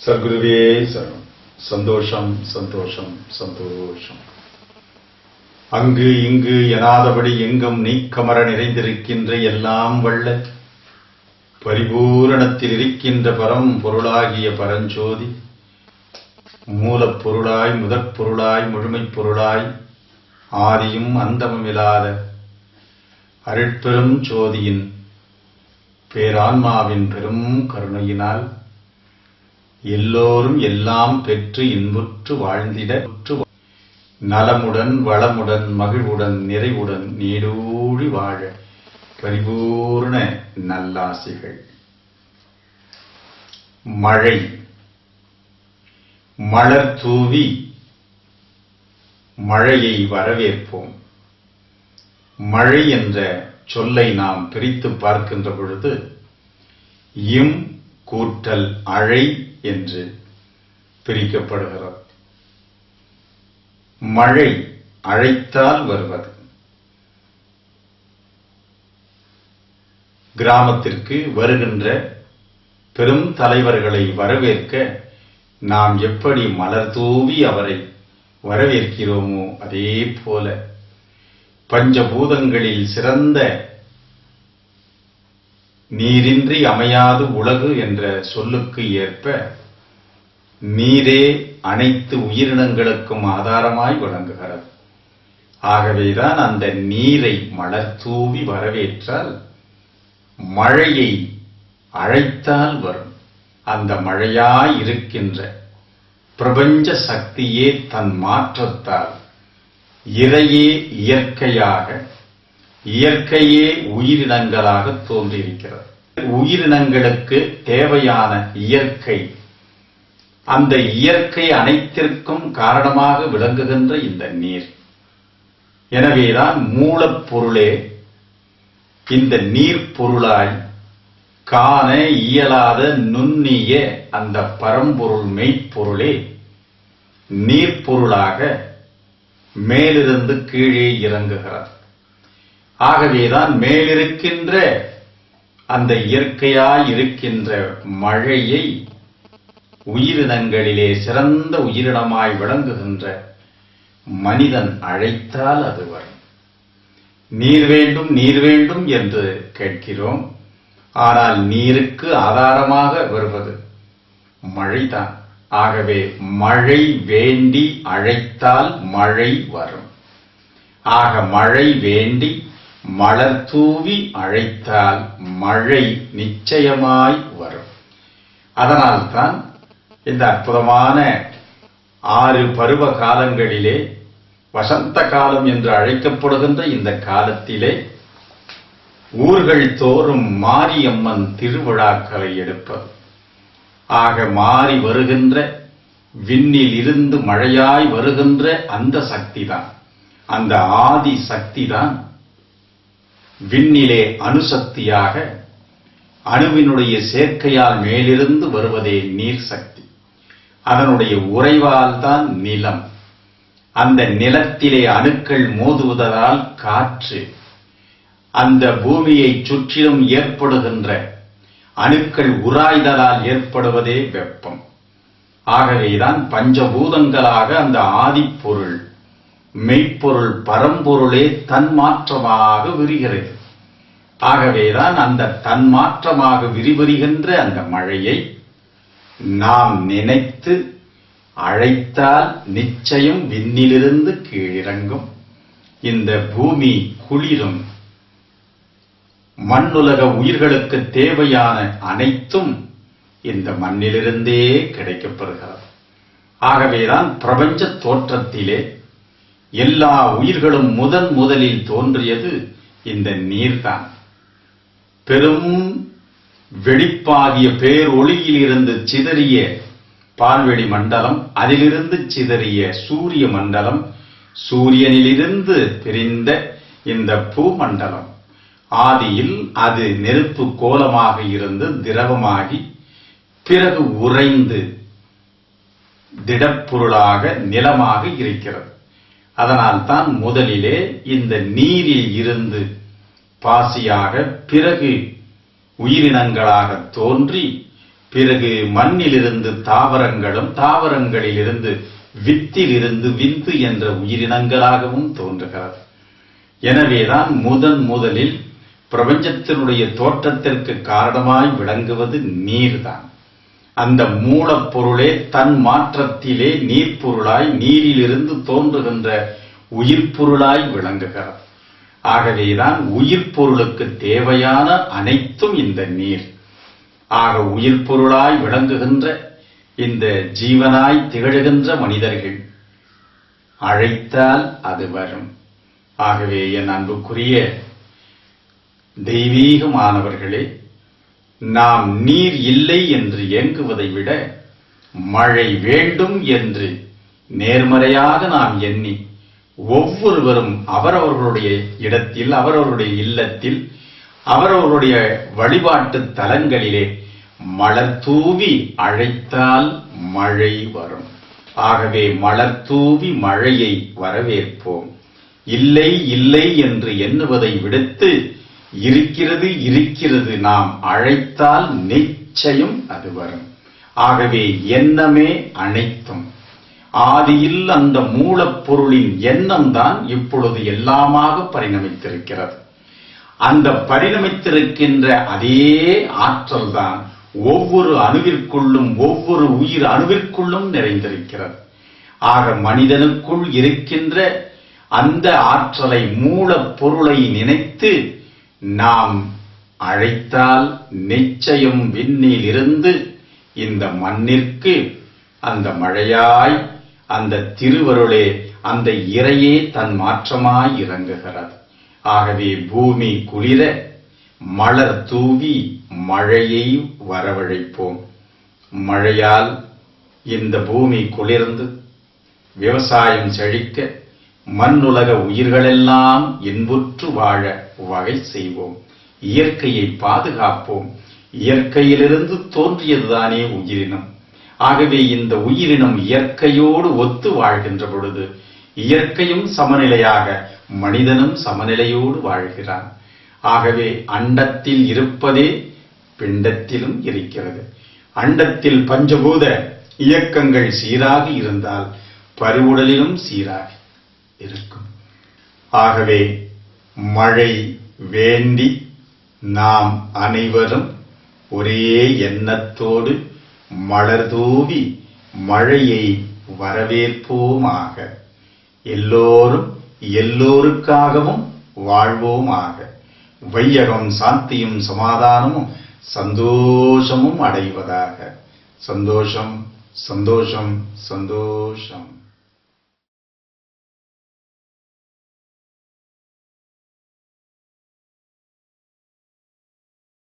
சர்க்குருவே சரணம். சந்தோஷம் சந்தோஷம் சந்தோஷம். அங்கு இங்கு எனாதபடி எங்கும் நீக்கமர நிறைந்திருக்கின்ற எல்லாம் வல்ல பரிபூரணத்தில் இருக்கின்ற பரம் பொருளாகிய பரஞ்சோதி, மூலப்பொருளாய் முதற்பொருளாய் முழுமைப் பொருளாய் ஆதியும் அந்தமுமில்லாத அருட்பெரும் ஜோதியின் பேரான்மாவின் பெரும் கருணையினால் எல்லோரும் எல்லாம் பெற்று இன்புற்று வாழ்ந்திட நலமுடன் வளமுடன் மகிழ்வுடன் நிறைவுடன் நீடூழி வாழ பரிபூர்ண நல்லாசிகள். மழை மலர் தூவி மழையை வரவேற்போம். மழை என்ற சொல்லை நாம் பிரித்து பார்க்கின்ற பொழுது இம் கூட்டல் அழை என்று பிரிக்கப்படுகிறது. மழை அழைத்தால் வருவது. கிராமத்திற்கு வருகின்ற பெரும் தலைவர்களை வரவேற்க நாம் எப்படி மலர் தூவி அவரை வரவேற்கிறோமோ அதே போல பஞ்சபூதங்களில் சிறந்த நீரின்றி அமையாது உலகு என்ற சொல்லுக்கு ஏற்ப நீரே அனைத்து உயிரினங்களுக்கும் ஆதாரமாய் விளங்குகிறது. ஆகவேதான் அந்த நீரை மலர் தூவி வரவேற்றால் மழையை அழைத்தால் வரும். அந்த மழையாய் இருக்கின்ற பிரபஞ்ச சக்தியே தன் மாற்றத்தால் இறையே இயற்கையாக, இயற்கையே உயிரினங்களாக தோன்றியிருக்கிறது. உயிரினங்களுக்கு தேவையான இயற்கை, அந்த இயற்கை அனைத்திற்கும் காரணமாக விளங்குகின்ற இந்த நீர். எனவேதான் மூலப்பொருளே இந்த நீர் பொருளாய் காண இயலாத நுண்ணிய அந்த பரம்பொருள் மெய்ப்பொருளே நீர்ப்பொருளாக மேலிருந்து கீழே இறங்குகிறார். ஆகவேதான் மேலிருக்கின்ற அந்த இயற்கையாய் இருக்கின்ற மழையை உயிரினங்களிலே சிறந்த உயிரினமாய் விளங்குகின்ற மனிதன் அழைத்தால் அது வரும். நீர் வேண்டும் நீர் வேண்டும் என்று கேட்கிறோம். ஆனால் நீருக்கு ஆதாரமாக வருவது மழைதான். ஆகவே மழை வேண்டி அழைத்தால் மழை வரும். ஆக மழை வேண்டி மலர் தூவி அழைத்தால் மழை நிச்சயமாய் வரும். அதனால்தான் இந்த அற்புதமான 6 பருவ காலங்களிலே வசந்த காலம் என்று அழைக்கப்படுகின்ற இந்த காலத்திலே ஊர்கள் தோறும் மாரியம்மன் திருவிழாக்களை எடுப்பது. ஆக மாறி வருகின்ற விண்ணில் இருந்து மழையாய் வருகின்ற அந்த சக்திதான், அந்த ஆதி சக்திதான் விண்ணிலே அணுசக்தியாக அணுவினுடைய சேர்க்கையால் மேலிருந்து வருவதே நீர் சக்தி. அதனுடைய உறைவால் தான் நிலம். அந்த நிலத்திலே அணுக்கள் மோதுவதால் காற்று. அந்த பூமியை சுற்றிலும் ஏற்படுகின்ற அணுக்கள் உராய்தலால் ஏற்படுவதே வெப்பம். ஆகவேதான் பஞ்சபூதங்களாக அந்த ஆதிப்பொருள் மெய்ப்பொருள் பரம்பொருளே தன்மாற்றமாக விரிகிறது. ஆகவேதான் அந்த தன்மாற்றமாக விரிவருகின்ற அந்த மழையை நாம் நினைத்து அழைத்தால் நிச்சயம் விண்ணிலிருந்து கீழிறங்கும். இந்த பூமி குளிரும். மண்ணுலக உயிர்களுக்கு தேவையான அனைத்தும் இந்த மண்ணிலிருந்தே கிடைக்கப்பெறுகிறது. ஆகவேதான் பிரபஞ்ச தோற்றத்திலே எல்லா உயிர்களும் முதலில் தோன்றியது இந்த நீர்தான். பெரும் வெடிப்பாகிய பேரொளியில் இருந்து சிதறிய பால்வெளி மண்டலம், அதிலிருந்து சிதறிய சூரிய மண்டலம், சூரியனிலிருந்து பிரிந்த இந்த பூமண்டலம், ஆதியில் அது நெருப்பு கோலமாக இருந்து திரவமாகி பிறகு உறைந்து திடப்பொருளாக நிலமாக இருக்கிறது. அதனால்தான் முதலிலே இந்த நீரில் இருந்து பாசியாக பிறகு உயிரினங்களாக தோன்றி பிறகு மண்ணிலிருந்து தாவரங்களும், தாவரங்களிலிருந்து வித்திலிருந்து விந்து என்ற உயிரினங்களாகவும் தோன்றுகிறது. எனவேதான் முதலில் பிரபஞ்சத்தினுடைய தோற்றத்திற்கு காரணமாய் விளங்குவது நீர்தான். அந்த மூலப்பொருளே தன் மாற்றத்திலே நீர்ப்பொருளாய், நீரிலிருந்து தோன்றுகின்ற உயிர் பொருளாய் விளங்குகிறது. ஆகவேதான் உயிர் பொருளுக்கு தேவையான அனைத்தும் இந்த நீர். ஆக உயிர் பொருளாய் விளங்குகின்ற இந்த ஜீவனாய் திகழ்கின்ற மனிதர்கள் அழைத்தால் அது வரும். ஆகவே என் அன்புக்குரிய தெய்வீகமானவர்களே, நாம் நீர் இல்லை என்று ஏங்குவதை விட மழை வேண்டும் என்று நேர்மறையாக நாம் எண்ணி ஒவ்வொருவரும் அவரவர்களுடைய இடத்தில், அவரவருடைய இல்லத்தில், அவரவருடைய வழிபாட்டு தலங்களிலே மலர் தூவி அழைத்தால் மழை வரும். ஆகவே மலர் தூவி மழையை வரவேற்போம். இல்லை இல்லை என்று எண்ணுவதை விடுத்து இருக்கிறது இருக்கிறது நாம் அழைத்தால் நிச்சயம் அது வரும். ஆகவே எண்ணமே அனைத்தும். ஆதியில் அந்த மூலப்பொருளின் எண்ணம் தான் இப்பொழுது எல்லாமாக பரிணமித்திருக்கிறது. அந்த பரிணமித்திருக்கின்ற அதே ஆற்றல் தான் ஒவ்வொரு அணுவிற்குள்ளும், ஒவ்வொரு உயிர் அணுவிற்குள்ளும் நிறைந்திருக்கிறது. ஆக மனிதனுக்குள் இருக்கின்ற அந்த ஆற்றலை, மூலப்பொருளை நினைத்து நாம் அழைத்தால் நிச்சயம் விண்ணில் இருந்து இந்த மண்ணிற்கு அந்த மழையாய், அந்த திருவருளே, அந்த இறையே தன் மாற்றமாய் இறங்குகிறது. ஆகவே பூமி குளிர மலர் தூவி மழையை வரவழைப்போம். மழையால் இந்த பூமி குளிர்ந்து விவசாயம் செழிக்க, மண்ணுலக உயிர்களெல்லாம் இன்புற்று வாழ வகை செய்வோம். இயற்கையை பாதுகாப்போம். இயற்கையிலிருந்து தோன்றியதுதானே உயிரினம். ஆகவே இந்த உயிரினம் இயற்கையோடு ஒத்து வாழ்கின்ற பொழுது இயற்கையும் சமநிலையாக, மனிதனும் சமநிலையோடு வாழ்கிறான். ஆகவே அண்டத்தில் இருப்பதே பிண்டத்திலும் இருக்கிறது. அண்டத்தில் பஞ்சபூத இயக்கங்கள் சீராக இருந்தால் பருவுடலிலும் சீராக இருக்கும். ஆகவே மழை வேண்டி நாம் அனைவரும் ஒரே எண்ணத்தோடு மலர் தூவி மழையை வரவேற்போமாக. எல்லோரும் எல்லோருக்காகவும் வாழ்வோமாக. வையகம் சாந்தியும் சமாதானமும் சந்தோஷமும் அடைவதாக. சந்தோஷம், சந்தோஷம், சந்தோஷம்.